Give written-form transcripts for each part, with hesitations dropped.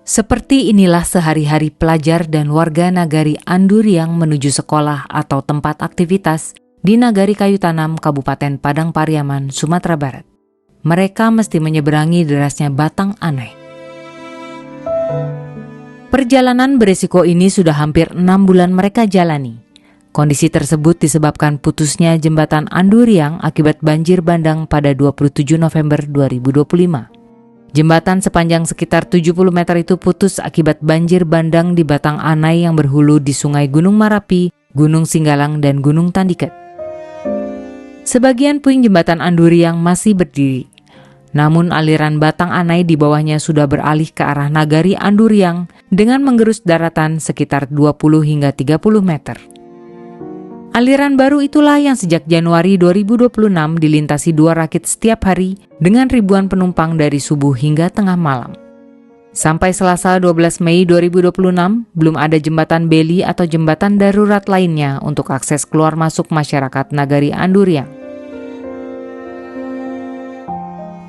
Seperti inilah sehari-hari pelajar dan warga Nagari Anduriang menuju sekolah atau tempat aktivitas di Nagari Kayu Tanam, Kabupaten Padang Pariaman, Sumatera Barat. Mereka mesti menyeberangi derasnya Batang Anai. Perjalanan beresiko ini sudah hampir 6 bulan mereka jalani. Kondisi tersebut disebabkan putusnya jembatan Anduriang akibat banjir bandang pada 27 November 2025. Jembatan sepanjang sekitar 70 meter itu putus akibat banjir bandang di Batang Anai yang berhulu di Sungai Gunung Marapi, Gunung Singgalang, dan Gunung Tandiket. Sebagian puing jembatan Anduriang masih berdiri. Namun aliran Batang Anai di bawahnya sudah beralih ke arah Nagari Anduriang dengan menggerus daratan sekitar 20 hingga 30 meter. Aliran baru itulah yang sejak Januari 2026 dilintasi 2 rakit setiap hari dengan ribuan penumpang dari subuh hingga tengah malam. Sampai Selasa 12 Mei 2026, belum ada jembatan beli atau jembatan darurat lainnya untuk akses keluar masuk masyarakat Nagari Anduriang.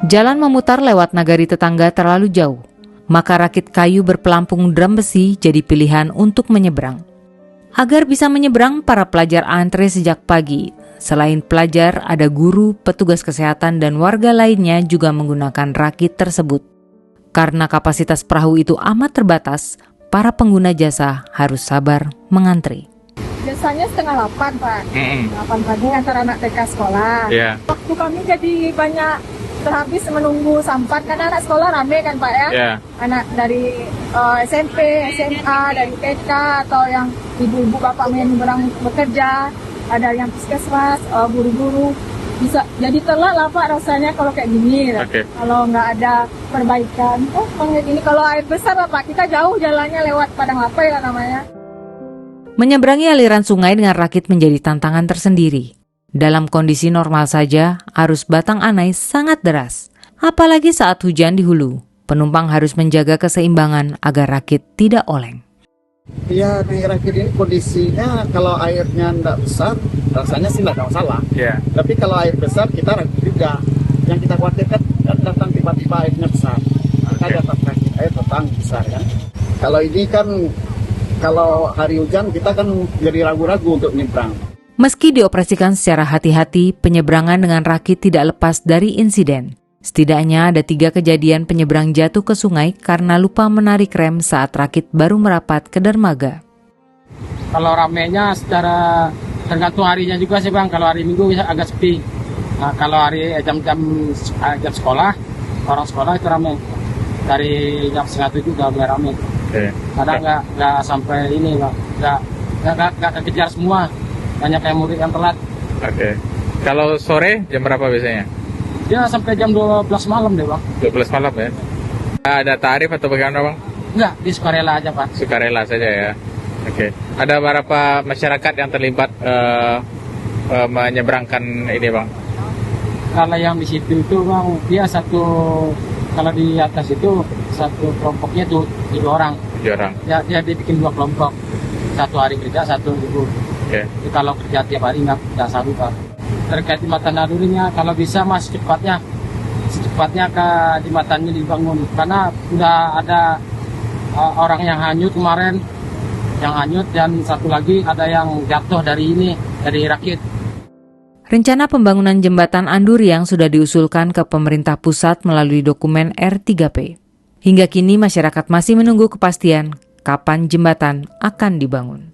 Jalan memutar lewat nagari tetangga terlalu jauh, maka rakit kayu berpelampung drum besi jadi pilihan untuk menyeberang. Agar bisa menyeberang, para pelajar antre sejak pagi. Selain pelajar, ada guru, petugas kesehatan, dan warga lainnya juga menggunakan rakit tersebut. Karena kapasitas perahu itu amat terbatas, para pengguna jasa harus sabar mengantri. Biasanya setengah 8, Pak. 8 pagi antar anak TK sekolah. Waktu kami jadi banyak terhabis menunggu sampat, karena anak sekolah rame kan, Pak ya. Anak dari SMP, SMA, dari TK, atau yang ibu-ibu bapak yang berang bekerja, ada yang puskesmas, guru-guru. Bisa jadi telat lah Pak rasanya kalau kayak gini. Kalau nggak ada perbaikan, kayak gini. Kalau air besar Pak, kita jauh jalannya lewat Padang Lapai lah namanya. Menyeberangi aliran sungai dengan rakit menjadi tantangan tersendiri. Dalam kondisi normal saja, arus Batang Anai sangat deras. Apalagi saat hujan di hulu, penumpang harus menjaga keseimbangan agar rakit tidak oleng. Ya, di rakit ini kondisinya kalau airnya tidak besar, rasanya sih tidak masalah. Tapi kalau air besar, kita ragu juga. Yang kita khawatirkan datang tiba-tiba airnya besar. Maka datang rakit air datang besar kan. Kalau ini kan, kalau hari hujan kita kan jadi ragu-ragu untuk nyebrang. Meski dioperasikan secara hati-hati, penyeberangan dengan rakit tidak lepas dari insiden. Setidaknya ada 3 kejadian penyeberang jatuh ke sungai karena lupa menarik rem saat rakit baru merapat ke dermaga. Kalau ramenya secara tergantung harinya juga sih Bang. Kalau hari Minggu bisa agak sepi. Nah, kalau hari jam sekolah, orang sekolah itu ramai. Dari jam 6:30 udah mulai ramai. Kadang nggak sampai ini Bang. Nggak kekejar semua. Banyak yang murid yang telat. Kalau sore jam berapa biasanya? Ya sampai jam 12 malam deh Bang. 12 malam ya? Ada tarif atau bagaimana Bang? Enggak, di sukarela aja Pak. Sukarela saja ya? Ada berapa masyarakat yang terlibat menyeberangkan ini Bang? Kalau yang di situ itu Bang, dia kalau di atas itu satu kelompoknya tuh 7 orang. 7 orang? Ya, dia bikin 2 kelompok. Satu hari kerja, satu libur. Jadi kalau kerja tiap hari nggak sanggup Pak. Terkait jembatan Anduriang, kalau bisa mas secepatnya ke jembatannya dibangun, karena udah ada orang yang hanyut kemarin, dan satu lagi ada yang jatuh dari rakit. Rencana pembangunan jembatan Anduriang sudah diusulkan ke pemerintah pusat melalui dokumen R3P. Hingga kini masyarakat masih menunggu kepastian kapan jembatan akan dibangun.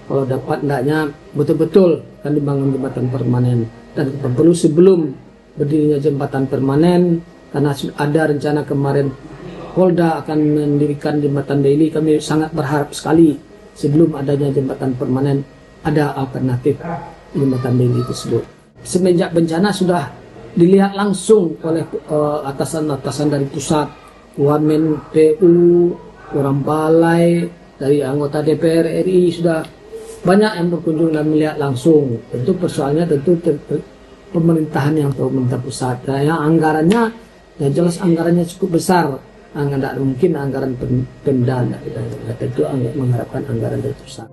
Kalau dapat hendaknya betul-betul kan dibangun jembatan permanen, dan perlu sebelum berdirinya jembatan permanen, karena ada rencana kemarin Polda akan mendirikan jembatan daily. Kami sangat berharap sekali sebelum adanya jembatan permanen ada alternatif jembatan daily tersebut. Semenjak bencana sudah dilihat langsung oleh atasan-atasan dari pusat, Wamen PU, orang balai, dari anggota DPR RI, sudah banyak yang berkunjung dan melihat langsung. Tentu persoalannya pemerintahan yang tahu, pemerintah pusat. Yang anggarannya, yang jelas anggarannya cukup besar. Tidak mungkin anggaran Pemda, tentu mengharapkan anggaran dari pusat.